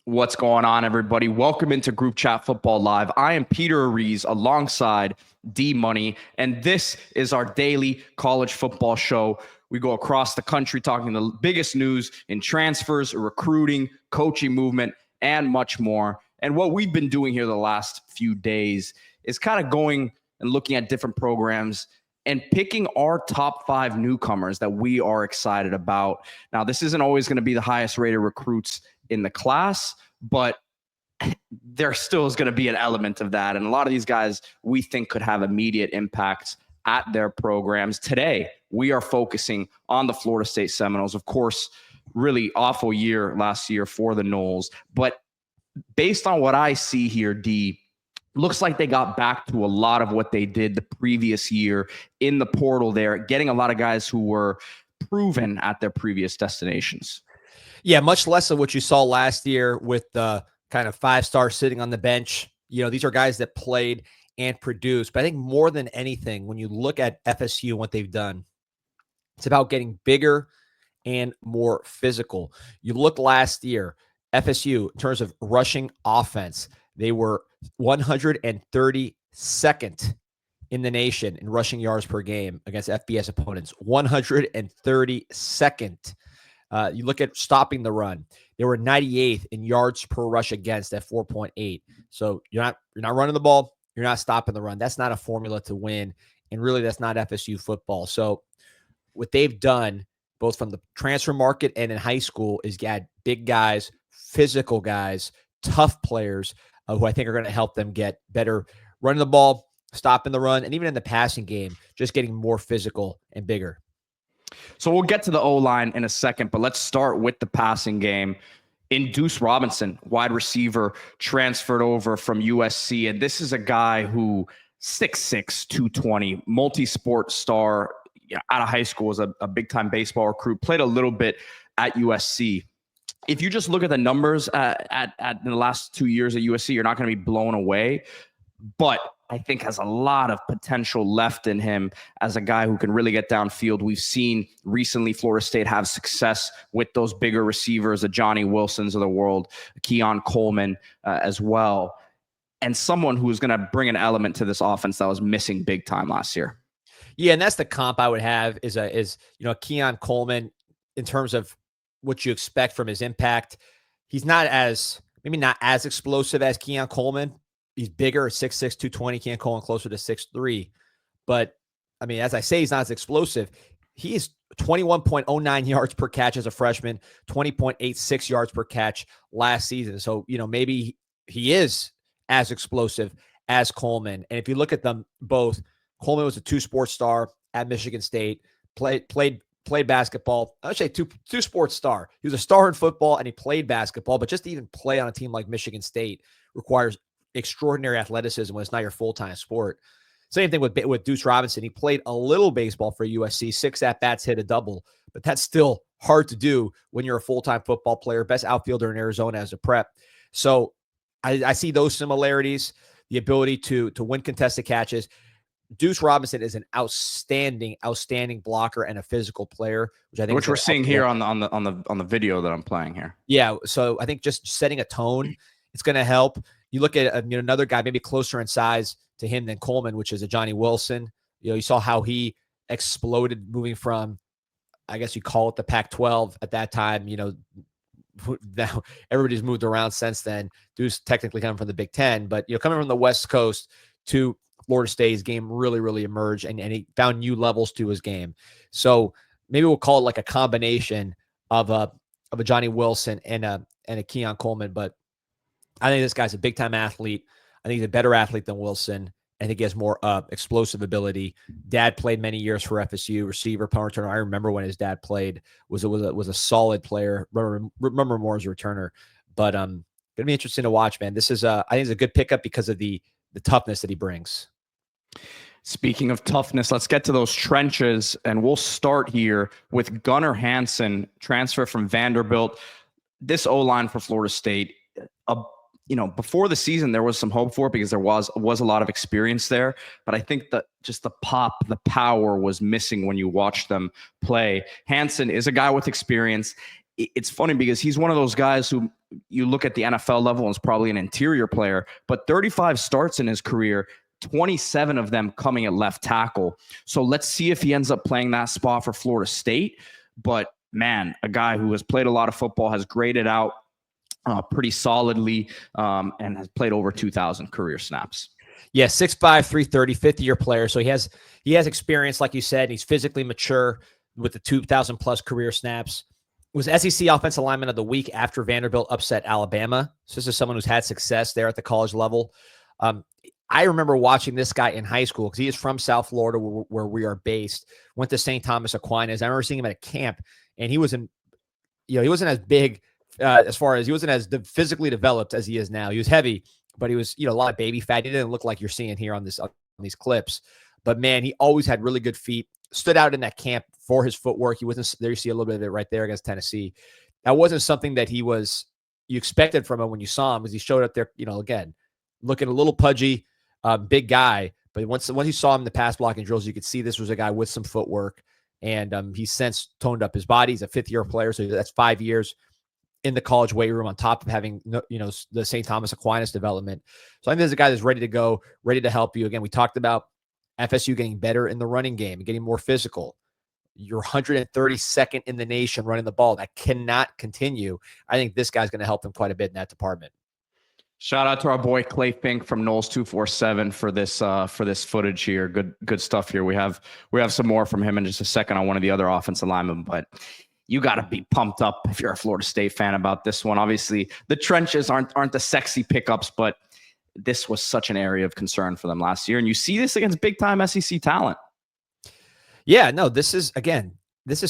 What's going on, everybody? Welcome into Group Chat Football Live. I am Peter Ariz alongside D Money, and this is our daily college football show. We go across the country talking the biggest news in transfers, recruiting, coaching movement, and much more. And what we've been doing here the last few days is kind of going and looking at different programs and picking our top 5 newcomers that we are excited about. Now, this isn't always going to be the highest rated recruits in the class, but there still is going to be an element of that. And a lot of these guys we think could have immediate impacts at their programs. Today, we are focusing on the Florida State Seminoles. Of course, really awful year last year for the Noles. But based on what I see here, D, looks like they got back to a lot of what they did the previous year in the portal there, getting a lot of guys who were proven at their previous destinations. Yeah, much less of what you saw last year with the kind of 5-star sitting on the bench. You know, these are guys that played and produced. But I think more than anything, when you look at FSU and what they've done, it's about getting bigger and more physical. You look last year, FSU, in terms of rushing offense, they were 132nd in the nation in rushing yards per game against FBS opponents. 132nd. You look at stopping the run, they were 98th in yards per rush against at 4.8. So you're not running the ball, you're not stopping the run. That's not a formula to win, and really that's not FSU football. So what they've done, both from the transfer market and in high school, is get big guys, physical guys, tough players who I think are going to help them get better running the ball, stopping the run, and even in the passing game, just getting more physical and bigger. So we'll get to the O-line in a second, but let's start with the passing game. In Duce Robinson, wide receiver, transferred over from USC. And this is a guy who 6'6", 220, multi-sport star out of high school, was a big-time baseball recruit, played a little bit at USC. If you just look at the numbers at the last 2 years at USC, you're not going to be blown away. But I think has a lot of potential left in him as a guy who can really get downfield. We've seen recently Florida State have success with those bigger receivers, the Johnny Wilsons of the world, Keon Coleman as well, and someone who's going to bring an element to this offense that was missing big time last year. Yeah, and that's the comp I would have is Keon Coleman in terms of what you expect from his impact. He's not maybe not as explosive as Keon Coleman. He's bigger, 6'6", 220, Keon Coleman closer to 6'3". But, I mean, as I say, he's not as explosive. He is 21.09 yards per catch as a freshman, 20.86 yards per catch last season. So, maybe he is as explosive as Coleman. And if you look at them both, Coleman was a 2-sport star at Michigan State, played basketball. I would say two-sport star. He was a star in football and he played basketball, but just to even play on a team like Michigan State requires extraordinary athleticism when it's not your full-time sport. Same thing with Duce Robinson. He played a little baseball for USC, 6 at-bats, hit a double, but that's still hard to do when you're a full-time football player, best outfielder in Arizona as a prep. So I see those similarities, the ability to win contested catches. Duce Robinson is an outstanding blocker and a physical player, which we're seeing here on the video that I'm playing here. Yeah, so I think just setting a tone, it's going to help. You look at another guy maybe closer in size to him than Coleman, which is a Johnny Wilson. You saw how he exploded moving from, I guess you call it the Pac-12 at that time. Now everybody's moved around since then. Dude's technically coming from the Big Ten, but coming from the West Coast to Florida State, his game really, really emerged, and he found new levels to his game. So maybe we'll call it like a combination of a Johnny Wilson and a Keon Coleman, but I think this guy's a big-time athlete. I think he's a better athlete than Wilson. I think he has more explosive ability. Dad played many years for FSU, receiver, punt returner. I remember when his dad played, was a solid player. Remember more as a returner. But going to be interesting to watch, man. This is I think it's a good pickup because of the toughness that he brings. Speaking of toughness, let's get to those trenches, and we'll start here with Gunnar Hansen, transfer from Vanderbilt. This O-line for Florida State, before the season, there was some hope for it because there was a lot of experience there. But I think that just the pop, the power was missing when you watch them play. Hansen is a guy with experience. It's funny because he's one of those guys who you look at the NFL level and is probably an interior player, but 35 starts in his career, 27 of them coming at left tackle. So let's see if he ends up playing that spot for Florida State. But man, a guy who has played a lot of football, has graded out pretty solidly, and has played over 2,000 career snaps. Yeah, 6'5", 330, fifth-year player. So he has experience, like you said, and he's physically mature with the 2,000-plus career snaps. Was SEC Offensive Lineman of the Week after Vanderbilt upset Alabama. So this is someone who's had success there at the college level. I remember watching this guy in high school because he is from South Florida, where we are based. Went to St. Thomas Aquinas. I remember seeing him at a camp, and he wasn't as big as far as he wasn't as physically developed as he is now. He was heavy, but he was, a lot of baby fat. He didn't look like you're seeing here on these clips. But man, he always had really good feet. Stood out in that camp for his footwork. He wasn't there. You see a little bit of it right there against Tennessee. That wasn't something that you expected from him when you saw him, because he showed up there, again, looking a little pudgy, big guy. But once you saw him in the pass blocking drills, you could see this was a guy with some footwork, and he's since toned up his body. He's a fifth-year player, so that's 5 years in the college weight room on top of having, the St. Thomas Aquinas development. So I think there's a guy that's ready to go, ready to help you. Again, we talked about FSU getting better in the running game and getting more physical. You're 132nd in the nation running the ball. That cannot continue. I think this guy's going to help them quite a bit in that department. Shout out to our boy Clay Fink from Knowles 247 for this footage here. Good stuff here. We have some more from him in just a second on one of the other offensive linemen, but you got to be pumped up if you're a Florida State fan about this one. Obviously, the trenches aren't the sexy pickups, but this was such an area of concern for them last year. And you see this against big-time SEC talent. Yeah, no, this is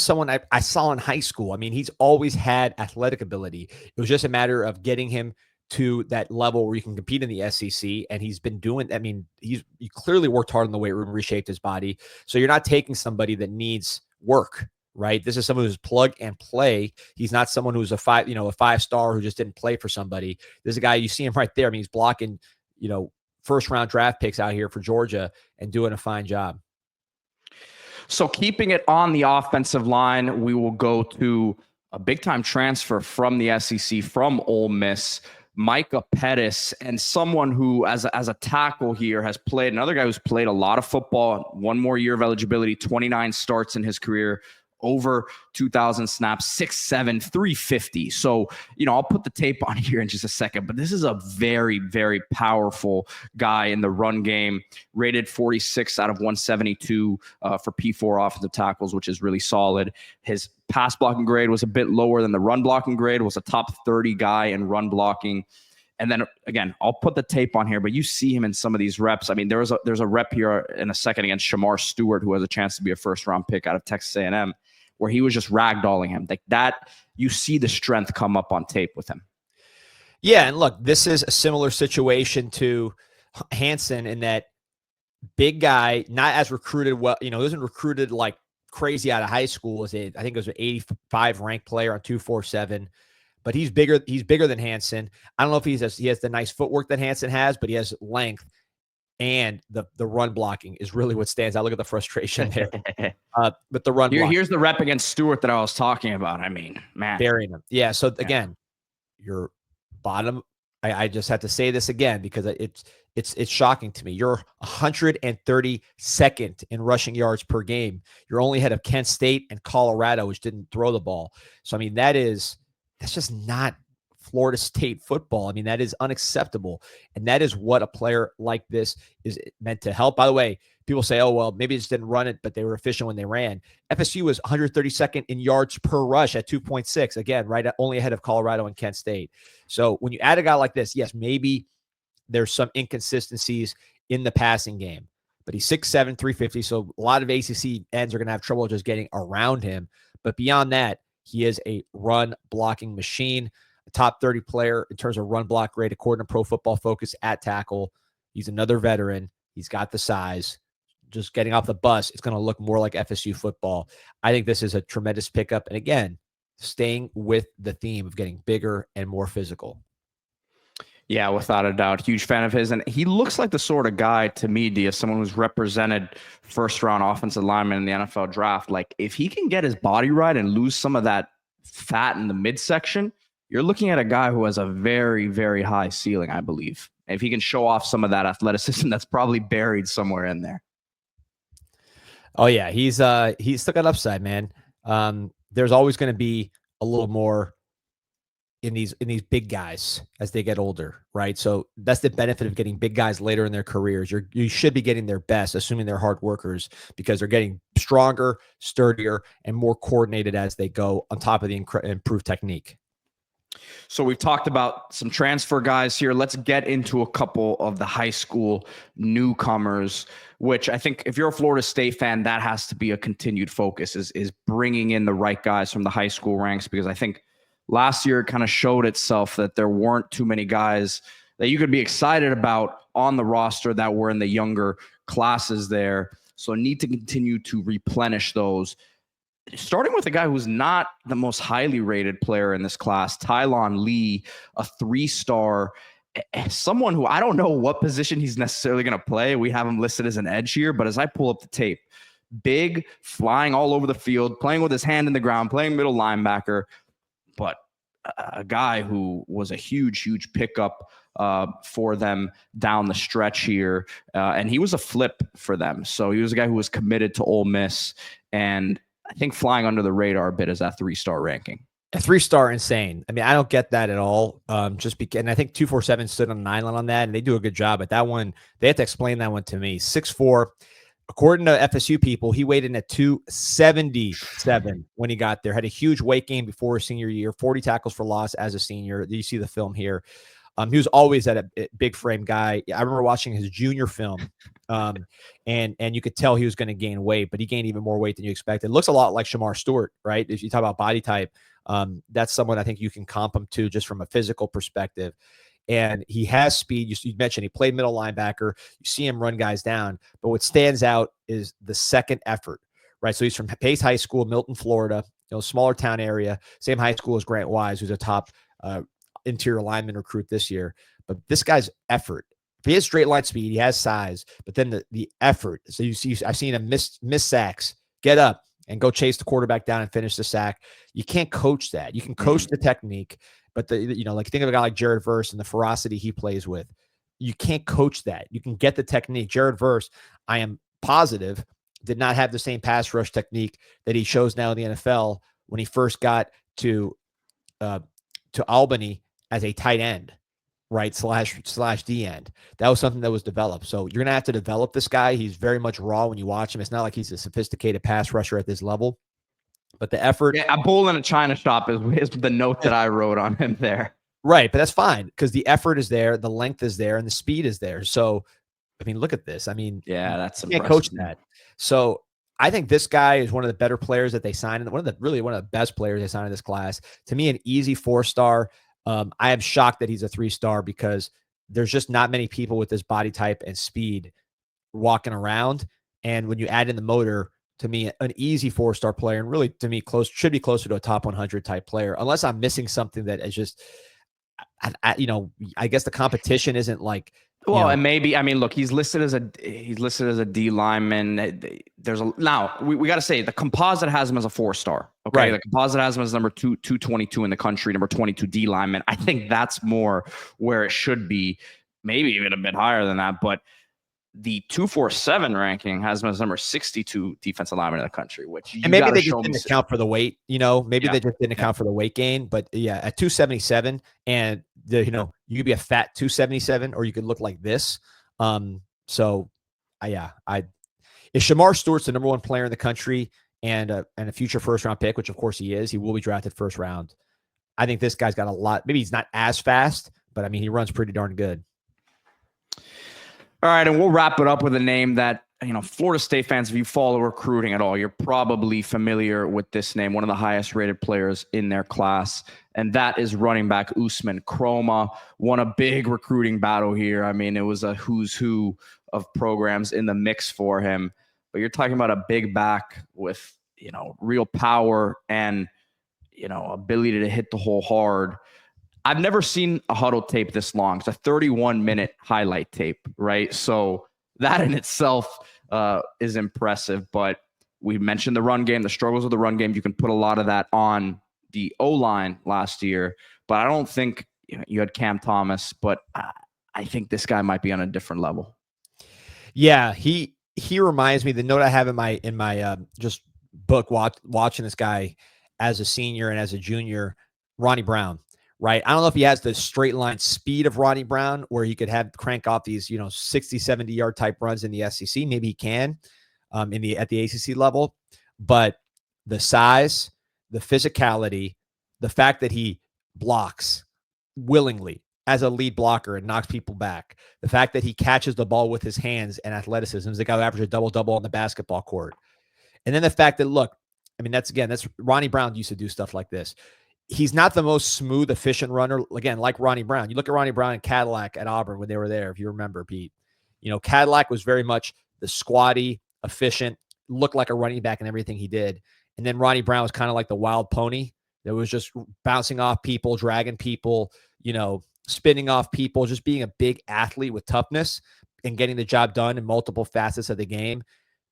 someone I saw in high school. I mean, he's always had athletic ability. It was just a matter of getting him to that level where you can compete in the SEC. And he's been doing, I mean, he clearly worked hard in the weight room, reshaped his body. So you're not taking somebody that needs work, right? This is someone who's plug and play. He's not someone who's a 5-star who just didn't play for somebody. There's a guy, you see him right there. I mean, he's blocking, first round draft picks out here for Georgia and doing a fine job. So keeping it on the offensive line, we will go to a big-time transfer from the SEC, from Ole Miss, Micah Pettus, and someone who, as a tackle here, has played, another guy who's played a lot of football, one more year of eligibility, 29 starts in his career, over 2,000 snaps, 6'7", 350. So, I'll put the tape on here in just a second, but this is a very, very powerful guy in the run game, rated 46 out of 172 for P4 offensive tackles, which is really solid. His pass blocking grade was a bit lower than the run blocking grade, was a top 30 guy in run blocking. And then again, I'll put the tape on here, but you see him in some of these reps. I mean, there's a rep here in a second against Shamar Stewart, who has a chance to be a first-round pick out of Texas A&M, where he was just ragdolling him. Like that, you see the strength come up on tape with him. Yeah, and look, this is a similar situation to Hansen in that big guy, not as recruited well. He wasn't recruited like crazy out of high school. I think it was an 85 ranked player on 247. But he's bigger. He's bigger than Hansen. I don't know if he has the nice footwork that Hansen has, but he has length, and the run blocking is really what stands out. Look at the frustration there. But the run blocking. Here's the rep against Stewart that I was talking about. I mean, man, burying him. Yeah. So again, your bottom. I just have to say this again because it's shocking to me. You're 132nd in rushing yards per game. You're only ahead of Kent State and Colorado, which didn't throw the ball. So I mean, that's just not Florida State football. I mean, that is unacceptable. And that is what a player like this is meant to help. By the way, people say, oh, well, maybe they just didn't run it, but they were efficient when they ran. FSU was 132nd in yards per rush at 2.6. Again, right, only ahead of Colorado and Kent State. So when you add a guy like this, yes, maybe there's some inconsistencies in the passing game. But he's 6'7", 350. So a lot of ACC ends are going to have trouble just getting around him. But beyond that, he is a run blocking machine, a top 30 player in terms of run block rate, according to Pro Football Focus at tackle. He's another veteran. He's got the size. Just getting off the bus, it's going to look more like FSU football. I think this is a tremendous pickup. And again, staying with the theme of getting bigger and more physical. Yeah, without a doubt. Huge fan of his. And he looks like the sort of guy to me, Dia, someone who's represented first-round offensive lineman in the NFL draft. Like, if he can get his body right and lose some of that fat in the midsection, you're looking at a guy who has a very, very high ceiling, I believe. If he can show off some of that athleticism, that's probably buried somewhere in there. Oh yeah, he's still got upside, man. There's always going to be a little more in these big guys as they get older, right? So that's the benefit of getting big guys later in their careers. You should be getting their best, assuming they're hard workers, because they're getting stronger, sturdier, and more coordinated as they go, on top of the improved technique. So we've talked about some transfer guys here. Let's get into a couple of the high school newcomers, which I think if you're a Florida State fan, that has to be a continued focus, is bringing in the right guys from the high school ranks, because I think last year it kind of showed itself that there weren't too many guys that you could be excited about on the roster that were in the younger classes there. So need to continue to replenish those. Starting with a guy who's not the most highly rated player in this class, Tylon Lee, a 3-star, someone who I don't know what position he's necessarily going to play. We have him listed as an edge here, but as I pull up the tape, big, flying all over the field, playing with his hand in the ground, playing middle linebacker, but a guy who was a huge, huge pickup for them down the stretch here. And he was a flip for them. So he was a guy who was committed to Ole Miss, and I think flying under the radar a bit is that 3-star ranking. A 3-star, insane. I mean, I don't get that at all. Just because, and I think 247 stood on an island on that, and they do a good job. But that one, they have to explain that one to me. 6'4", according to FSU people, he weighed in at 277 when he got there. Had a huge weight gain before his senior year. 40 tackles for loss as a senior. You see the film here. He was always a big frame guy. I remember watching his junior film, and you could tell he was going to gain weight, but he gained even more weight than you expected. Looks a lot like Shamar Stewart, right? If you talk about body type, that's someone I think you can comp him to just from a physical perspective. And he has speed. You mentioned he played middle linebacker. You see him run guys down, but what stands out is the second effort, right? So he's from Pace High School, Milton, Florida, smaller town area, same high school as Grant Wise, who's a top interior lineman recruit this year. But this guy's effort, if he has straight line speed, he has size, but then the effort. So I've seen him miss sacks, get up and go chase the quarterback down and finish the sack. You can't coach that. You can coach the technique, but like think of a guy like Jared Verse and the ferocity he plays with. You can't coach that. You can get the technique. Jared Verse, I am positive, did not have the same pass rush technique that he shows now in the NFL when he first got to Albany as a tight end, right? Slash D end. That was something that was developed. So you're going to have to develop this guy. He's very much raw when you watch him. It's not like he's a sophisticated pass rusher at this level, but the effort. Yeah, a bull in a china shop is the note that I wrote on him there. Right. But that's fine because the effort is there, the length is there, and the speed is there. So, I mean, look at this. I mean, yeah, that's you can't coach that. So I think this guy is one of the better players that they signed, and one of the best players they signed in this class. To me, an easy 4-star. I am shocked that he's a 3-star because there's just not many people with this body type and speed walking around. And when you add in the motor, to me, an easy 4-star player, and really to me, should be closer to a top 100 type player, unless I'm missing something that is just, I guess the competition isn't like. Well, and maybe, I mean, look, he's listed as a D lineman. Now we got to say the composite has him as a 4-star. Okay. Right. The composite has him as number 222 in the country, number 22 D lineman. I think that's more where it should be, maybe even a bit higher than that. But the 247 ranking has him as number 62 defensive lineman in the country, which and maybe they just didn't account for the weight, maybe they just didn't account for the weight gain, but yeah, at 277 and you could be a fat 277 or you could look like this. If Shamar Stewart's the number 1 player in the country and a future first-round pick, which of course he is, he will be drafted first round. I think this guy's got a lot. Maybe he's not as fast, but I mean, he runs pretty darn good. All right, and we'll wrap it up with a name that, Florida State fans, if you follow recruiting at all, you're probably familiar with this name, one of the highest rated players in their class, and that is running back Ousmane Kromah. Won a big recruiting battle here. I mean, it was a who's who of programs in the mix for him, but you're talking about a big back with, real power and, ability to hit the hole hard. I've never seen a huddle tape this long. It's a 31-minute highlight tape, right? So that in itself is impressive. But we mentioned the run game, the struggles of the run game. You can put a lot of that on the O-line last year. but I don't think you had Cam Thomas, but I think this guy might be on a different level. Yeah, he reminds me, the note I have in my just book watching this guy as a senior and as a junior, Ronnie Brown, right? I don't know if he has the straight line speed of Ronnie Brown where he could crank off these, 60, 70 yard type runs in the SEC. Maybe he can at the ACC level, but the size, the physicality, the fact that he blocks willingly as a lead blocker and knocks people back, the fact that he catches the ball with his hands and athleticism is the guy who averages a double-double on the basketball court. And then the fact that, look, I mean, that's Ronnie Brown used to do stuff like this. He's not the most smooth, efficient runner, again, like Ronnie Brown. You look at Ronnie Brown and Cadillac at Auburn when they were there, if you remember, Pete. Cadillac was very much the squatty, efficient, looked like a running back in everything he did. And then Ronnie Brown was kind of like the wild pony that was just bouncing off people, dragging people, spinning off people, just being a big athlete with toughness and getting the job done in multiple facets of the game.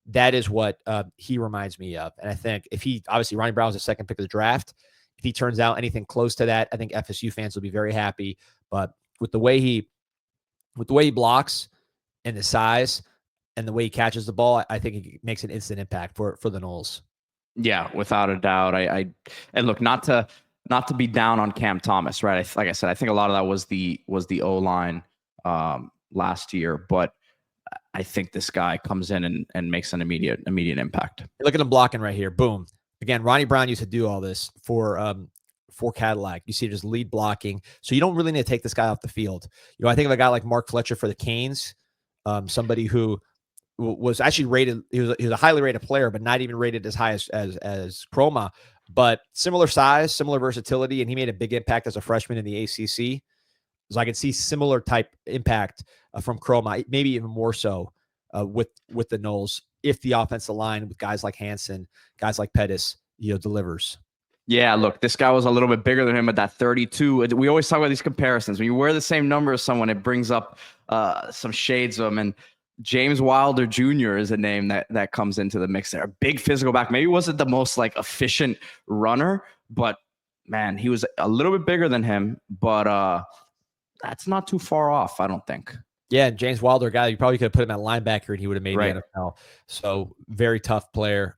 That is what he reminds me of. And I think obviously Ronnie Brown was the second pick of the draft. If he turns out anything close to that, I think FSU fans will be very happy. But with the way he blocks and the size and the way he catches the ball, I think he makes an instant impact for the Noles. Yeah, without a doubt. And look, not to be down on Cam Thomas, right? Like I said, I think a lot of that was the O-line last year, but I think this guy comes in and makes an immediate impact. Look at him blocking right here. Boom. Again, Ronnie Brown used to do all this for Cadillac. You see just lead blocking. So you don't really need to take this guy off the field. I think of a guy like Mark Fletcher for the Canes, somebody who was actually rated. He was a highly rated player, but not even rated as high as Kromah. But similar size, similar versatility, and he made a big impact as a freshman in the ACC. So I can see similar type impact from Kromah, maybe even more so with the Noles if the offensive line with guys like Hansen, guys like Pettus, delivers. Yeah, look, this guy was a little bit bigger than him at that 32. We always talk about these comparisons. When you wear the same number as someone, it brings up some shades of them. And James Wilder Jr. is a name that comes into the mix there. A big physical back. Maybe wasn't the most efficient runner, but man, he was a little bit bigger than him. But that's not too far off, I don't think. Yeah, James Wilder, guy, you probably could have put him at linebacker and he would have made the NFL. So very tough player.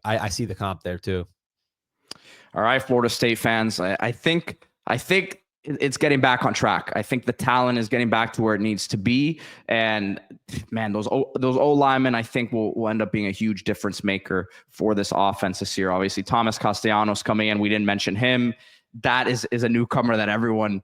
I see the comp there too. All right, Florida State fans, I think it's getting back on track. I think the talent is getting back to where it needs to be. And man, those O linemen, I think will end up being a huge difference maker for this offense this year. Obviously, Thomas Castellanos coming in. We didn't mention him. That is a newcomer that everyone,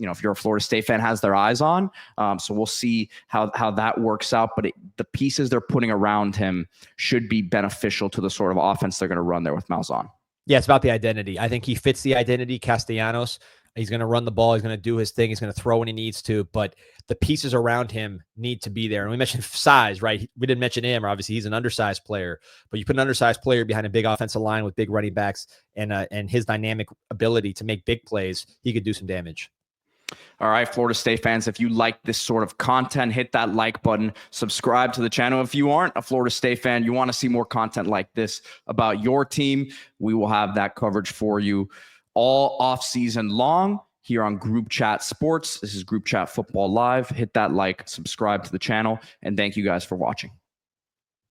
if you're a Florida State fan, has their eyes on. So we'll see how that works out. But the pieces they're putting around him should be beneficial to the sort of offense they're going to run there with Malzahn. Yeah, it's about the identity. I think he fits the identity, Castellanos. He's going to run the ball. He's going to do his thing. He's going to throw when he needs to. But the pieces around him need to be there. And we mentioned size, right? We didn't mention him. Obviously, he's an undersized player. But you put an undersized player behind a big offensive line with big running backs and his dynamic ability to make big plays, he could do some damage. All right, Florida State fans, if you like this sort of content, hit that like button, subscribe to the channel. If you aren't a Florida State fan, you want to see more content like this about your team, we will have that coverage for you all off season long here on Group Chat Sports. This is Group Chat Football Live. Hit that like, subscribe to the channel, and thank you guys for watching.